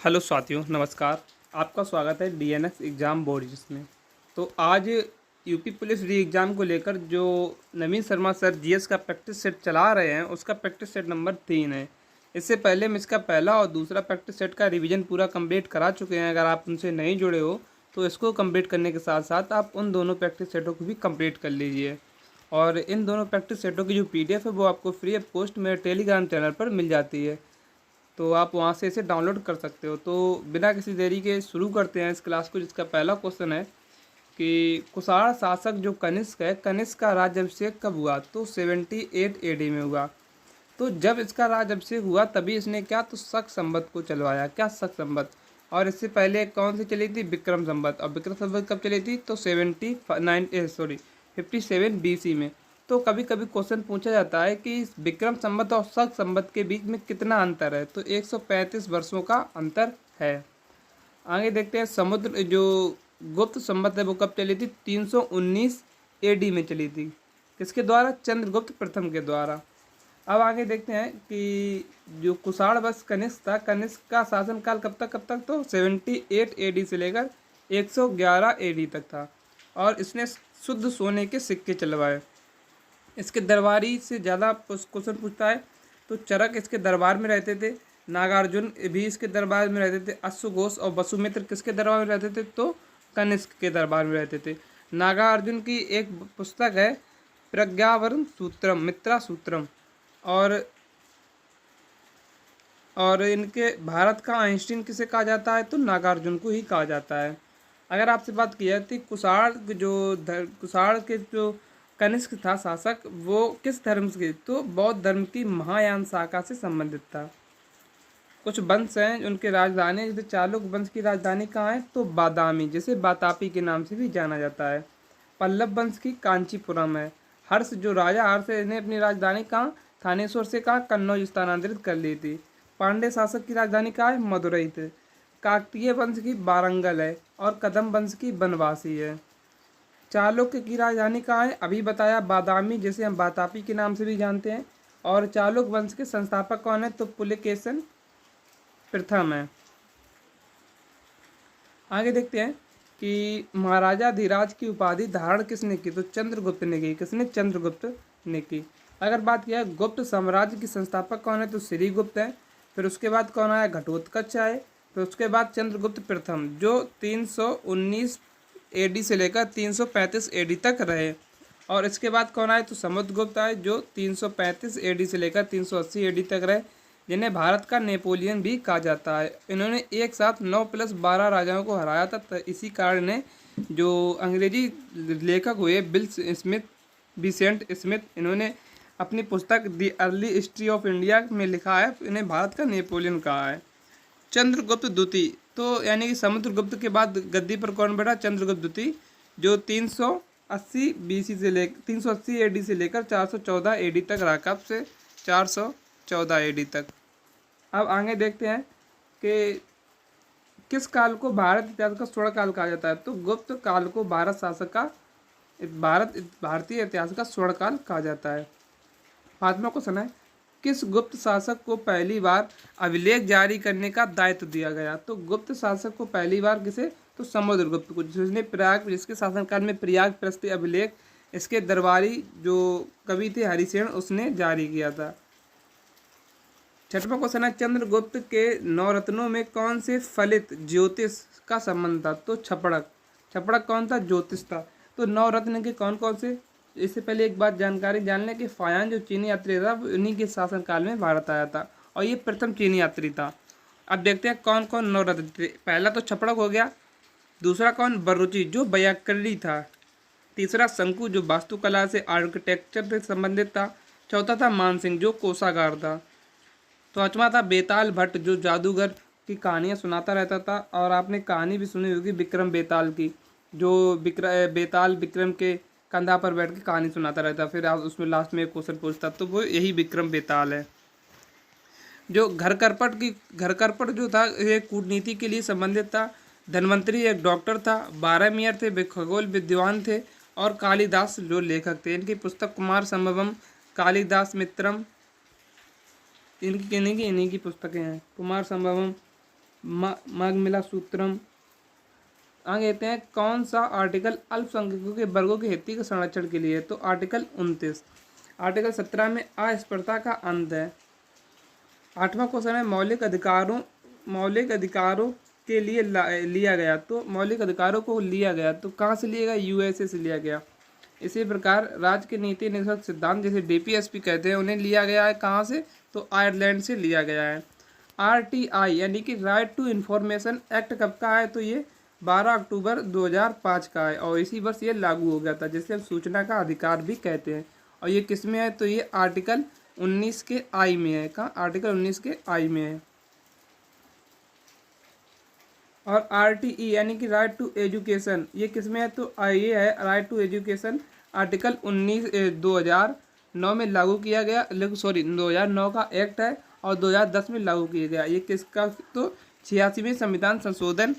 Hello साथियों, नमस्कार। आपका स्वागत है डीएनएस एग्ज़ाम बोर्ड में। तो आज यूपी पुलिस री एग्ज़ाम को लेकर जो नवीन शर्मा सर जीएस का प्रैक्टिस सेट चला रहे हैं, उसका प्रैक्टिस सेट नंबर 3 है। इससे पहले हम इसका पहला और दूसरा प्रैक्टिस सेट का रिवीजन पूरा कंप्लीट करा चुके हैं। अगर आप उनसे नहीं जुड़े हो तो इसको कंप्लीट करने के साथ साथ आप उन दोनों प्रैक्टिस सेटों को भी कंप्लीट कर लीजिए। और इन दोनों प्रैक्टिस सेटों की जो पीडीएफ है वो आपको फ्री ऑफ कॉस्ट मेरे टेलीग्राम चैनल पर मिल जाती है, तो आप वहाँ से इसे डाउनलोड कर सकते हो। तो बिना किसी देरी के शुरू करते हैं इस क्लास को, जिसका पहला क्वेश्चन है कि कुषाण शासक जो कनिष्क है, कनिष्क का राज्याभिषेक कब हुआ? तो 78 एडी में हुआ। तो जब इसका राज्याभिषेक हुआ तभी इसने क्या, तो शक संवत को चलवाया। क्या? शक संवत। और इससे पहले कौन सी चली थी? विक्रम संवत। और विक्रम संवत कब चली थी? तो 57 BC में। तो कभी कभी क्वेश्चन पूछा जाता है कि विक्रम संवत और शक संवत के बीच में कितना अंतर है? तो 135 वर्षों का अंतर है। आगे देखते हैं, समुद्र जो गुप्त संवत है वो कब चली थी? 319 एडी में चली थी। किसके द्वारा? चंद्रगुप्त प्रथम के द्वारा। अब आगे देखते हैं कि जो कुषाण वंश कनिष्क था, कनिष्क का शासनकाल कब तक? तो 78 एडी से लेकर 111 एडी तक था। और इसने शुद्ध सोने के सिक्के चलवाए। इसके दरबारी से ज़्यादा क्वेश्चन पूछता है। तो चरक इसके दरबार में रहते थे, नागार्जुन भी इसके दरबार में रहते थे, अश्वघोष और वसुमित्र किसके दरबार में रहते थे? तो कनिष्क के दरबार में रहते थे। नागार्जुन की एक पुस्तक है प्रज्ञावरण सूत्रम, मित्रा सूत्रम। और इनके भारत का आइंस्टीन किसे कहा जाता है? तो नागार्जुन को ही कहा जाता है। अगर आपसे बात की जाती कुषाण के जो कनिष्क था शासक, वो किस धर्म से? तो बौद्ध धर्म की महायान शाखा से संबंधित था। कुछ वंश हैं उनके राजधानी, जैसे चालुक वंश की राजधानी कहाँ है? तो बादामी, जिसे बातापी के नाम से भी जाना जाता है। पल्लव वंश की कांचीपुरम है। हर्ष जो राजा हर्ष है, इन्हें अपनी राजधानी कहाँ, थानेश्वर से कहाँ, कन्नौज स्थानांतरित कर ली थी। पांड्य शासक की राजधानी कहाँ है? मदुरई थे। काकतीय वंश की वारंगल है। और कदम वंश की बनवासी है। चालुक्य की राजधानी कहाँ है? अभी बताया, बादामी, जिसे हम बातापी के नाम से भी जानते हैं। और चालुक्य वंश के संस्थापक कौन है? तो पुलकेशन प्रथम है। आगे देखते हैं कि महाराजा धीराज की उपाधि धारण किसने की? तो चंद्रगुप्त ने की। किसने? चंद्रगुप्त ने की। अगर बात किया गुप्त साम्राज्य की संस्थापक कौन है? तो श्रीगुप्त है। फिर उसके बाद कौन आया? घटोत्कच आए। फिर उसके बाद चंद्रगुप्त प्रथम, जो 319 एडी से लेकर 335 एडी तक रहे। और इसके बाद कौन आए? तो समुद्रगुप्त आए, जो 335 एडी से लेकर 380 एडी तक रहे, जिन्हें भारत का नेपोलियन भी कहा जाता है। इन्होंने एक साथ 9+12 राजाओं को हराया था। तो इसी कारण ने जो अंग्रेजी लेखक हुए विसेंट स्मिथ, इन्होंने अपनी पुस्तक दी अर्ली हिस्ट्री ऑफ इंडिया में लिखा है, इन्हें भारत का नेपोलियन कहा है। चंद्रगुप्त द्वितीय, तो यानी कि समुद्रगुप्त के बाद गद्दी पर कौन बैठा? चंद्रगुप्त द्वितीय, जो 380 एडी से लेकर 414 एडी तक रहा। कब से? 414 एडी तक। अब आगे देखते हैं कि किस काल को भारत इतिहास का स्वर्ण काल कहा जाता है? तो गुप्त काल को भारतीय इतिहास का स्वर्ण काल कहा जाता है। 5वां क्वेश्चन है, किस गुप्त शासक को पहली बार अभिलेख जारी करने का दायित्व दिया गया? तो गुप्त शासक को पहली बार किसे? तो समुद्रगुप्त को, जिसके शासनकाल में प्रयाग प्रस्ती अभिलेख इसके दरबारी जो कवि थे हरिसेन, उसने जारी किया था। 6वां क्वेश्चन है, चंद्रगुप्त के 9 रत्नों में कौन से फलित ज्योतिष का संबंध था? तो छपड़क। छपड़क कौन था? ज्योतिष था। तो 9 रत्न के कौन कौन से? इससे पहले एक बात जानकारी जान लें कि फायान जो चीनी यात्री था, वो उन्हीं के शासनकाल में भारत आया था और ये प्रथम चीनी यात्री था। अब देखते हैं कौन कौन 9 रत्न थे। पहला तो छपड़क हो गया। दूसरा कौन? बरुचि, जो व्याकरणी था। तीसरा शंकु, जो वास्तुकला से आर्किटेक्चर से संबंधित था। चौथा था मानसिंह, जो कोषागार था। तो 5वां था बेताल भट्ट, जो जादूगर की कहानियाँ सुनाता रहता था। और आपने कहानी भी सुनी होगी विक्रम बेताल की, जो बेताल विक्रम के कंधा पर बैठ के कहानी सुनाता रहता, फिर आप उसमें लास्ट में एक क्वेश्चन पूछता, तो वो यही विक्रम बेताल है। जो घर करपट जो था, ये कूटनीति के लिए संबंधित था। धनवंतरी एक डॉक्टर था। 12 मियर थे, वे खगोल विद्वान थे। और कालिदास जो लेखक थे, इनकी पुस्तक कुमार संभवम, कालिदास मित्रम, इन्हीं की पुस्तकें हैं। कुमार संभवम मागमिला सूत्रम। आगे कहते हैं कौन सा आर्टिकल अल्पसंख्यकों के वर्गों के हित के संरक्षण के लिए है? तो आर्टिकल 29। आर्टिकल 17 में अस्पृश्यता का अंत है। 8वां क्वेश्चन है मौलिक अधिकारों के लिए लिया गया। तो मौलिक अधिकारों को लिया गया तो कहाँ से लिया गया? यूएसए से लिया गया। इसी प्रकार राज्य के नीति निष्पक्ष सिद्धांत जिसे डीपीएसपी कहते हैं उन्हें लिया गया है कहाँ से? तो आयरलैंड से लिया गया है। आरटीआई यानी कि राइट टू इन्फॉर्मेशन एक्ट कब का है? तो ये 12 अक्टूबर 2005 का है और इसी वर्ष ये लागू हो गया था, जिसे हम सूचना का अधिकार भी कहते हैं। और ये किस में है? तो ये आर्टिकल 19 के आई में है। कहाँ? आर्टिकल 19 के आई में है। और आरटीई यानी कि राइट टू एजुकेशन ये किस में है? तो ये है राइट टू एजुकेशन, आर्टिकल 2009 में लागू किया गया, 2009 का एक्ट है और 2010 में लागू किया गया। ये किसका? तो 86वें संविधान संशोधन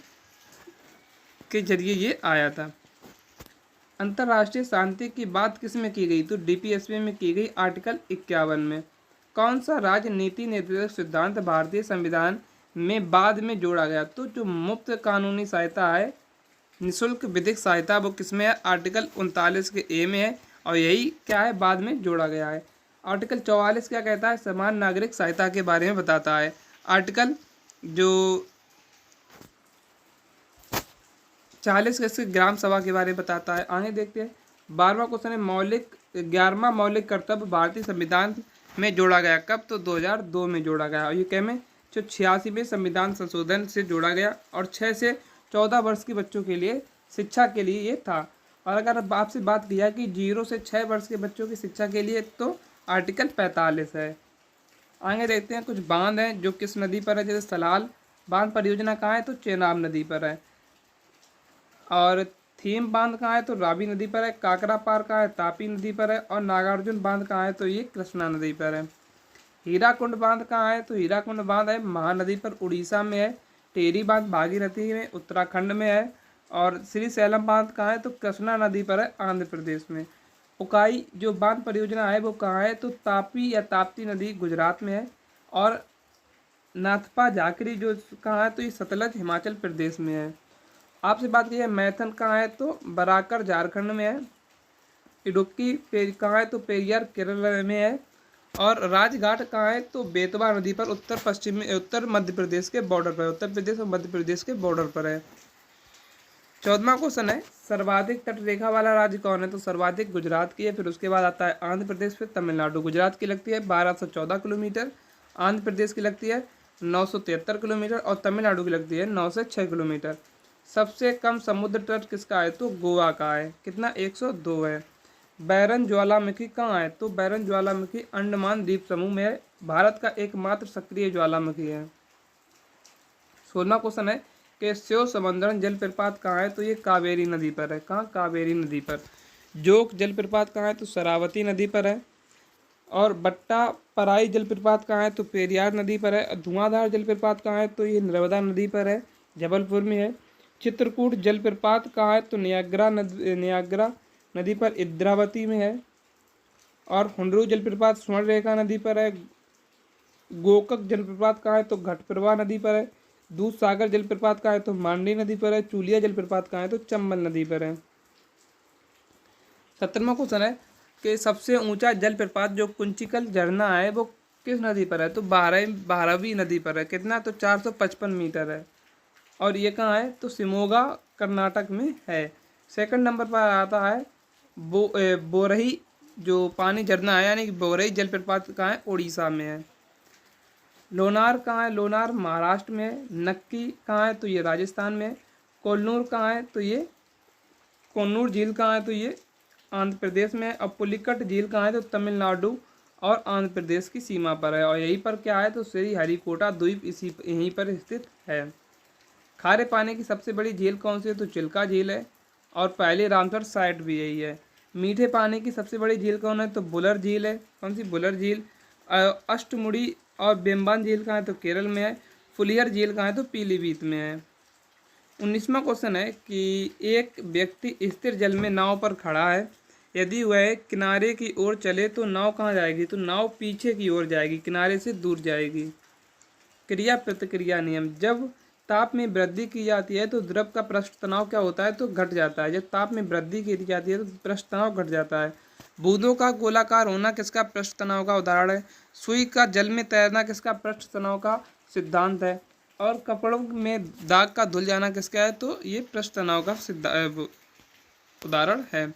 के जरिए ये आया था। अंतर्राष्ट्रीय शांति की बात किस में की गई? तो डीपीएसपी में की गई, आर्टिकल 51 में। कौन सा राजनीति निर्देशक सिद्धांत भारतीय संविधान में बाद में जोड़ा गया? तो जो मुफ्त कानूनी सहायता है, निःशुल्क विधिक सहायता, वो किस में है? आर्टिकल 39 के ए में है और यही क्या है? बाद में जोड़ा गया है। आर्टिकल 44 क्या कहता है? समान नागरिक सहायता के बारे में बताता है। आर्टिकल जो 40 के ग्राम सभा के बारे में बताता है। आगे देखते हैं 12वां क्वेश्चन है 11वां मौलिक कर्तव्य भारतीय संविधान में जोड़ा गया कब? तो 2002 में जोड़ा गया। और ये क्या में? जो 86वें संविधान संशोधन से जोड़ा गया और 6 से 14 वर्ष के बच्चों के लिए शिक्षा के लिए ये था। और अगर आपसे बात किया कि 0 से 6 वर्ष के बच्चों की शिक्षा के लिए तो आर्टिकल 45 है। आगे देखते हैं कुछ बांध हैं जो किस नदी पर है, जैसे सलाल बांध परियोजना कहाँ है? तो चेनाब नदी पर है। और थीम बांध कहाँ है? तो रावी नदी पर है। काकरा पार कहाँ है? तापी नदी पर है। और नागार्जुन बांध कहाँ है? तो ये कृष्णा नदी पर है। हीराकुंड बांध कहाँ है? तो हीराकुंड बांध है महानदी पर, उड़ीसा में है। टेरी बांध भागीरथी में उत्तराखंड में है। और श्री सैलम बांध कहाँ है? तो कृष्णा नदी पर है, आंध्र प्रदेश में। उकाई जो बांध परियोजना है वो कहाँ है? तो तापी या ताप्ती नदी गुजरात में है। और नाथपा झाकरी जो कहाँ है? तो ये सतलज हिमाचल प्रदेश में है। आपसे बात की है मैथन कहाँ है? तो बराकर झारखंड में है। इडुक्की कहाँ है? तो पेरियार केरल में है। और राजघाट कहाँ है? तो बेतवा नदी पर उत्तर मध्य प्रदेश के बॉर्डर पर, उत्तर प्रदेश और मध्य प्रदेश के बॉर्डर पर है। 14वां क्वेश्चन है सर्वाधिक तट रेखा वाला राज्य कौन है? तो सर्वाधिक गुजरात की है, फिर उसके बाद आता है आंध्र प्रदेश, फिर तमिलनाडु। गुजरात की लगती है 1214 किलोमीटर, आंध्र प्रदेश की लगती है 973 किलोमीटर और तमिलनाडु की लगती है 9 से 6 किलोमीटर। सबसे कम समुद्र तट किसका है? तो गोवा का है। कितना? 102 है। बैरन ज्वालामुखी कहाँ है? तो बैरन ज्वालामुखी अंडमान द्वीप समूह में है। भारत का एकमात्र सक्रिय ज्वालामुखी है। 16वां क्वेश्चन है कि स्यो समंदरन जलप्रपात कहाँ है? तो ये कावेरी नदी पर है। कहाँ? कावेरी नदी पर। जोक जलप्रपात कहाँ है? तो शरावती नदी पर है। और बट्टा पराई जलप्रपात कहाँ है? तो पेरियार नदी पर है। धुआंधार जलप्रपात कहाँ है? तो ये नर्मदा नदी पर है, जबलपुर में है। चित्रकूट जलप्रपात कहाँ है? तो नियाग्रा नदी पर, इंद्रावती में है। और हुंडरू जलप्रपात स्वर्णरेखा नदी पर है। गोकक जलप्रपात कहाँ है? तो घटप्रभा नदी पर है। दूध सागर जलप्रपात कहाँ है? तो मांडी नदी पर है। चूलिया जलप्रपात कहाँ है? तो चंबल नदी पर है। 17वां क्वेश्चन है कि सबसे ऊंचा जलप्रपात जो कुंचिकल झरना है वो किस नदी पर है? तो बारहवी नदी पर है। कितना? तो 455 मीटर है। और ये कहाँ है? तो शिमोगा कर्नाटक में है। सेकंड नंबर पर आता है बोरही जो पानी झरना है, यानी कि बोरही जलप्रपात कहाँ है? उड़ीसा में है। लोनार कहाँ है? लोनार महाराष्ट्र में है। नक्की कहाँ है? तो ये राजस्थान में है। कोल्लूर कहाँ है? तो ये कोन्नूर झील कहाँ है? तो ये आंध्र प्रदेश में है। और पुलिकट झील कहाँ है? तो तमिलनाडु और आंध्र प्रदेश की सीमा पर है। और यहीं पर क्या है? तो श्री हरिकोटा द्वीप यहीं पर स्थित है। खारे पानी की सबसे बड़ी झील कौन सी है? तो चिल्का झील है। और पहले रामसर साइट भी यही है। मीठे पानी की सबसे बड़ी झील कौन है? तो बुलर झील है। कौन सी? बुलर झील। अष्टमुड़ी और बेम्बान झील कहाँ है? तो केरल में है। फुलियर झील कहाँ है? तो पीलीभीत में है। 19वां क्वेश्चन है कि एक व्यक्ति स्थिर जल में नाव पर खड़ा है, यदि वह किनारे की ओर चले तो नाव कहाँ जाएगी? तो नाव पीछे की ओर जाएगी, किनारे से दूर जाएगी। क्रिया प्रतिक्रिया नियम, जब ताप में वृद्धि की जाती है तो द्रव का पृष्ठ तनाव क्या होता है, तो घट जाता है। जब ताप में वृद्धि की जाती है तो पृष्ठ तनाव घट जाता है। बूंदों का गोलाकार होना किसका पृष्ठ तनाव का उदाहरण है। सुई का जल में तैरना किसका पृष्ठ तनाव का सिद्धांत है। और कपड़ों में दाग का धुल जाना किसका है, तो ये पृष्ठ तनाव का उदाहरण है।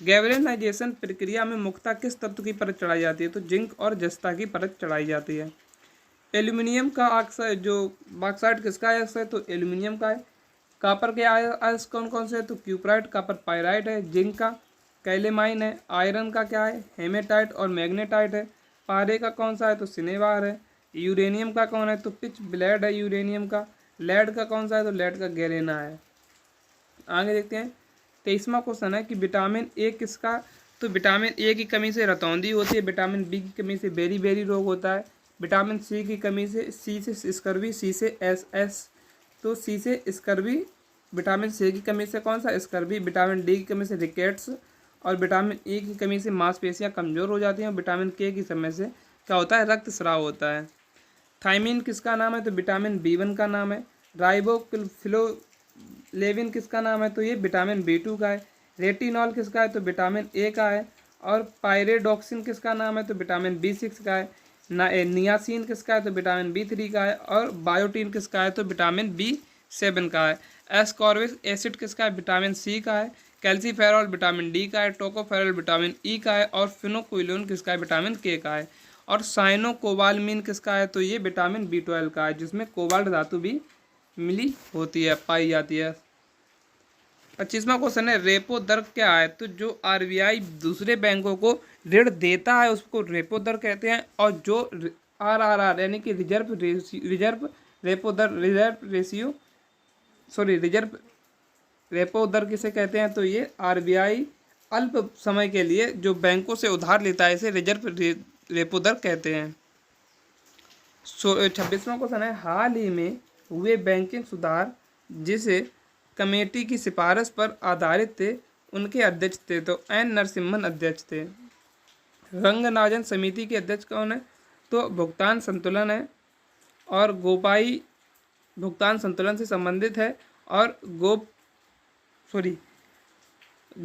गैल्वेनाइजेशन प्रक्रिया में मुख्यतः किस तत्व की परत चढ़ाई जाती है, तो जिंक और जस्ता की परत चढ़ाई जाती है। एल्यूमिनियम का ऑक्साइड जो बॉक्साइड किसका आयस है, तो एल्यूमिनियम का है। कॉपर के आयस कौन कौन से है, तो क्यूप्राइट कॉपर पायराइट है। जिंक का कैलेमाइन है। आयरन का क्या है, हेमेटाइट और मैग्नेटाइट है। पारे का कौन सा है, तो सिनेवार है। यूरेनियम का कौन है, तो पिच ब्लेड है यूरेनियम का। लेड का कौन सा है, तो लेड का गैलेना है। आगे देखते हैं 23वां क्वेश्चन है कि विटामिन ए किसका, तो विटामिन ए की कमी से रतौंधी होती है। विटामिन बी की कमी से बेरी बेरी रोग होता है। विटामिन सी की कमी से सी से स्कर्वी, सी से एस, तो सी से स्कर्वी। विटामिन सी की कमी से कौन सा, स्कर्वी। विटामिन डी की कमी से रिकेट्स। और विटामिन ए की कमी से मांसपेशियां कमज़ोर हो जाती हैं। और विटामिन के की समय से क्या होता है, रक्तस्राव होता है। थायमीन किसका नाम है, तो विटामिन B1 का नाम है। राइबोफ्लोलेविन किसका नाम है, तो ये विटामिन B2 का है। रेटिनॉल किसका है, तो विटामिन ए का है। और पायरेडॉक्सिन किसका नाम है, तो विटामिन B6 का है। नियासिन किसका है, तो विटामिन B3 का है। और बायोटीन किसका है, तो विटामिन B7 का है। एस्कॉर्बिक एसिड किसका है, विटामिन C का है। कैल्सीफेरॉल विटामिन D का है। टोकोफेरॉल विटामिन E का है। और फिनोक्विनोन किसका है, विटामिन K का है। और साइनोकोबालमिन किसका है, तो ये विटामिन B12 का है, जिसमें कोबाल्ट धातु भी मिली होती है, पाई जाती है। 25वां क्वेश्चन है रेपो दर क्या है, तो जो RBI दूसरे बैंकों को ऋण देता है उसको रेपो दर कहते हैं। और जो RRR यानी कि रिजर्व रेपो दर किसे कहते हैं, तो ये RBI अल्प समय के लिए जो बैंकों से उधार लेता है इसे रिजर्व रेपो दर कहते हैं। 26वां क्वेश्चन है हाल ही में हुए बैंकिंग सुधार जिसे कमेटी की सिफारिश पर आधारित थे उनके अध्यक्ष थे, तो N नरसिम्हन अध्यक्ष थे। रंगनाथन समिति के अध्यक्ष कौन है, तो भुगतान संतुलन है। और गोपाई भुगतान संतुलन से संबंधित है। और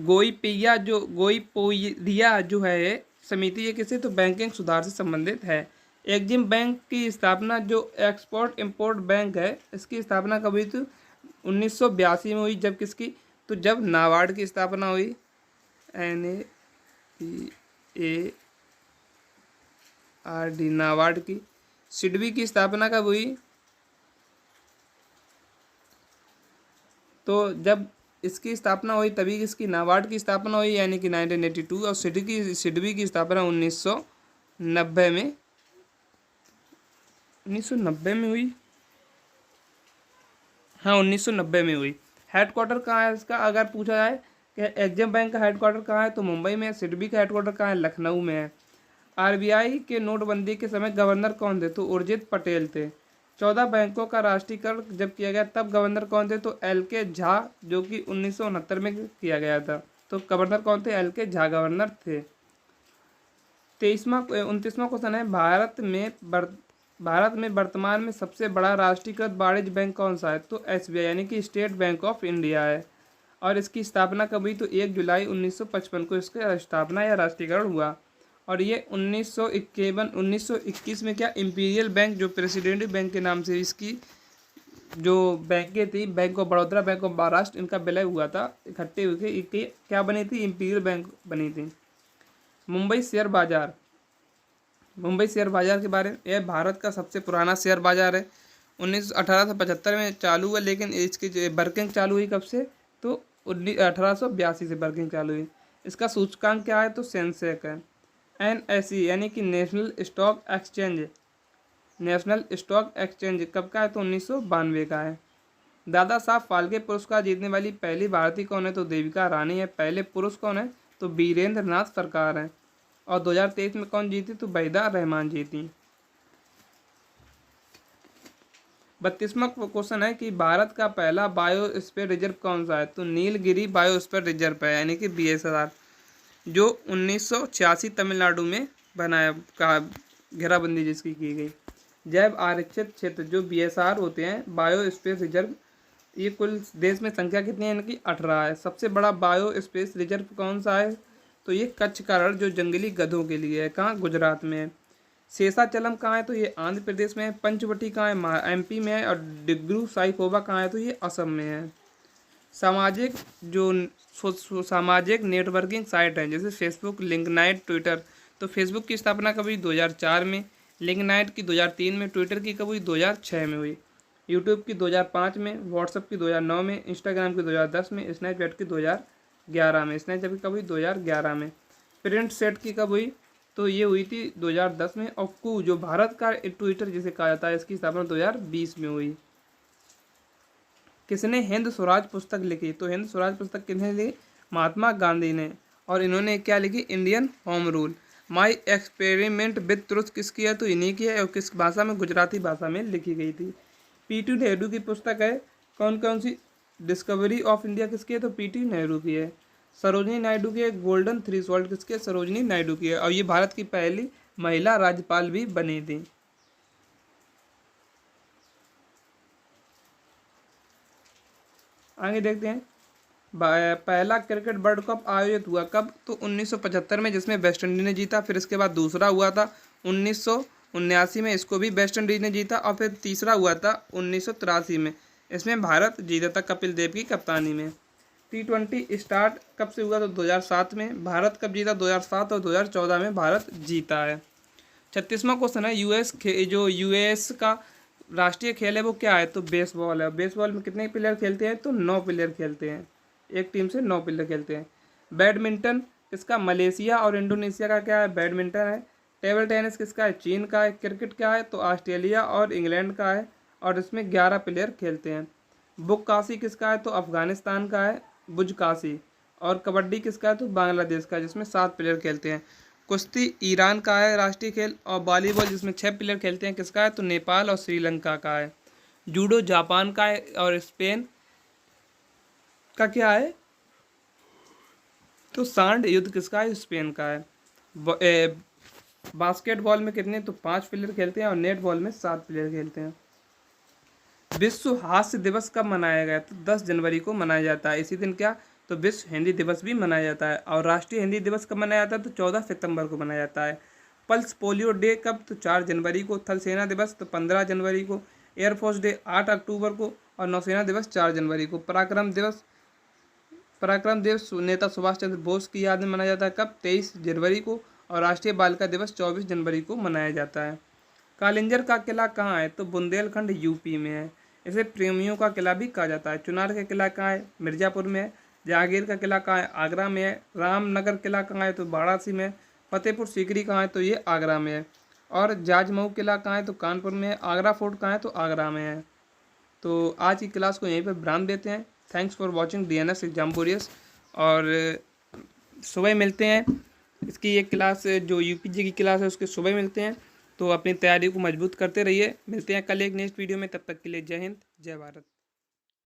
गोईपोइया जो है समिति ये किसे, तो बैंकिंग सुधार से संबंधित है। एग्जिम बैंक की स्थापना जो एक्सपोर्ट इंपोर्ट बैंक है इसकी स्थापना कब हुई, तो 1982 में हुई। जब किसकी, तो जब नाबार्ड की स्थापना हुई। NABARD नाबार्ड की। सिडबी की स्थापना कब हुई, तो जब इसकी स्थापना हुई तभी इसकी नाबार्ड की स्थापना हुई, यानी कि 1982। और सिडबी की स्थापना 1990 में हुई। हाँ 1990 में हुई। हेडक्वार्टर कहाँ है इसका, अगर पूछा जाए कि एग्जिम बैंक का हेडक्वार्टर कहाँ है, तो मुंबई में है। सिडबी का हेडक्वार्टर कहाँ है, लखनऊ में है। RBI के नोटबंदी के समय गवर्नर कौन थे, तो उर्जित पटेल थे। 14 बैंकों का राष्ट्रीयकरण जब किया गया तब गवर्नर कौन थे, तो LK झा, जो कि 1969 में किया गया था। तो गवर्नर कौन थे, LK झा गवर्नर थे। 29वां क्वेश्चन है भारत में वर्तमान में सबसे बड़ा राष्ट्रीयकृत वाणिज्य बैंक कौन सा है, तो SBI यानी कि स्टेट बैंक ऑफ इंडिया है। और इसकी स्थापना कब हुई, तो 1 जुलाई 1955 को इसका स्थापना या राष्ट्रीयकरण हुआ। और ये 1921 में क्या इंपीरियल बैंक जो प्रेसिडेंट बैंक के नाम से इसकी जो बैंकें थी, bank of Baroda, bank of Maharashtra, इनका विलय हुआ था, इकट्ठे हुए क्या बनी थी, इंपीरियल बैंक बनी थी। मुंबई शेयर बाजार के बारे में, यह भारत का सबसे पुराना शेयर बाजार है। 1875 में चालू हुआ, लेकिन इसकी जो वर्किंग चालू हुई कब से, तो 1882 से वर्किंग चालू हुई। इसका सूचकांक क्या है, तो सेंसेक्स है। NSE यानी कि नेशनल स्टॉक एक्सचेंज कब का है, तो 1992 का है। दादा साहब फाल्के पुरस्कार जीतने वाली पहली भारतीय कौन है, तो देविका रानी है। पहले पुरुष कौन है, तो वीरेंद्र नाथ सरकार है। और 2023 में कौन जीती, तो वहीदा रहमान जीती। 32वां क्वेश्चन है कि भारत का पहला बायोस्फीयर रिजर्व कौन सा है, तो नीलगिरी बायोस्फीयर रिजर्व है, यानी कि BSR, जो 1986 तमिलनाडु में बनाया, कहा घेराबंदी जिसकी की गई। जैव आरक्षित क्षेत्र जो BSR होते हैं, बायोस्फीयर रिजर्व, ये कुल देश में संख्या कितनी है इनकी? 18 है। सबसे बड़ा बायोस्फीयर रिजर्व कौन सा है? तो ये कच्छ का रण जो जंगली गधों के लिए है। कहाँ? गुजरात में है। शेषाचलम कहाँ है? तो ये आंध्र प्रदेश में है। पंचवटी कहाँ है? MP में है। और डिब्रू साइखोवा कहाँ है? तो ये असम में है। सामाजिक जो सामाजिक नेटवर्किंग साइट है जैसे फेसबुक, लिंक्डइन, ट्विटर, तो फेसबुक की स्थापना कब हुई? 2004 में। लिंक्डइन की 2003 में। ट्विटर की कब हुई? 2006 में हुई। यूट्यूब की 2005 में। व्हाट्सएप की 2009 में। इंस्टाग्राम की 2010 में। स्नैपचैट की 2011 में। स्नैपचैट की कब हुई? 2011 में। प्रिंट सेट की कब हुई? तो ये हुई थी 2010 में। और कू जो भारत का ट्विटर जिसे कहा जाता है, इसकी स्थापना 2020 में हुई। किसने हिंद स्वराज पुस्तक लिखी? तो हिंद स्वराज पुस्तक किसने लिखी? महात्मा गांधी ने। और इन्होंने क्या लिखी? Indian home rule. My experiment with truth किसकी है? तो इन्हीं की है। और किस भाषा में? गुजराती भाषा में लिखी गई थी। PT नेहरू की पुस्तक है कौन कौन सी? डिस्कवरी ऑफ इंडिया किसकी है? तो PT नेहरू की है। सरोजनी नायडू की है गोल्डन थ्रेशोल्ड किसकी है? सरोजनी नायडू की है। और ये भारत की पहली महिला राज्यपाल भी बनी थी। आगे देखते हैं। पहला क्रिकेट वर्ल्ड कप आयोजित हुआ कब? तो 1975 में, जिसमें वेस्ट इंडीज ने जीता। फिर इसके बाद दूसरा हुआ था 1979 में, इसको भी वेस्ट इंडीज ने जीता। और फिर तीसरा हुआ था 1983 में, इसमें भारत जीता था कपिल देव की कप्तानी में। T20 स्टार्ट कब से हुआ? तो 2007 में। भारत कब जीता? 2007 और 2014 में भारत जीता है। 36वां क्वेश्चन है जो US का राष्ट्रीय खेल है वो क्या है? तो बेसबॉल है। बेसबॉल में कितने प्लेयर खेलते हैं? तो 9 प्लेयर खेलते हैं। एक टीम से 9 प्लेयर खेलते हैं। बैडमिंटन किसका? मलेशिया और इंडोनेशिया का क्या है? बैडमिंटन है। टेबल टेनिस किसका है? चीन का है। क्रिकेट क्या है? तो ऑस्ट्रेलिया और इंग्लैंड का है। और इसमें 11 प्लेयर खेलते हैं। बुक्काशी किसका है? तो अफगानिस्तान का है बुजकाशी। और कबड्डी किसका है? तो बांग्लादेश का है, जिसमें 7 प्लेयर खेलते हैं। कुश्ती ईरान का है राष्ट्रीय खेल। और वॉलीबॉल जिसमें 6 प्लेयर खेलते हैं, किसका है? तो नेपाल और श्रीलंका का है। जूडो जापान का है। और स्पेन का क्या है? तो सांड युद्ध किसका है? स्पेन का है। बास्केटबॉल में कितने? तो 5 प्लेयर खेलते हैं। और नेट बॉल में 7 प्लेयर खेलते हैं। विश्व हास्य दिवस कब मनाया गया? तो 10 जनवरी को मनाया जाता है। इसी दिन क्या? तो विश्व हिंदी दिवस भी मनाया जाता है। और राष्ट्रीय हिंदी दिवस कब मनाया जाता है? तो 14 सितंबर को मनाया जाता है। पल्स पोलियो डे कब? तो 4 जनवरी को। थल सेना दिवस तो 15 जनवरी को। एयरफोर्स डे 8 अक्टूबर को। और नौसेना दिवस 4 जनवरी को। पराक्रम दिवस नेता सुभाष चंद्र बोस की याद में मनाया जाता है कब? 23 जनवरी को। और राष्ट्रीय बालिका दिवस 24 जनवरी को मनाया जाता है। कालिंजर का किला कहाँ है? तो बुंदेलखंड UP में है। इसे प्रेमियों का किला भी कहा जाता है। चुनार का किला कहाँ है? मिर्ज़ापुर में है। जहांगीर का किला कहाँ है? आगरा में है। रामनगर किला कहाँ है? तो वाराणसी में है। फतेहपुर सीकरी कहाँ है? तो ये आगरा में है। और जाजमऊ किला कहाँ है? तो कानपुर में है। आगरा फोर्ट कहाँ है? तो आगरा में है। तो आज की क्लास को यहीं पर विराम देते हैं। Thanks for watching DNS exam warriors. और सुबह मिलते हैं। इसकी एक क्लास जो UPG की क्लास है उसके सुबह मिलते हैं। तो अपनी तैयारी को मजबूत करते रहिए। मिलते हैं कल एक नेक्स्ट वीडियो में। तब तक के लिए जय हिंद, जय भारत।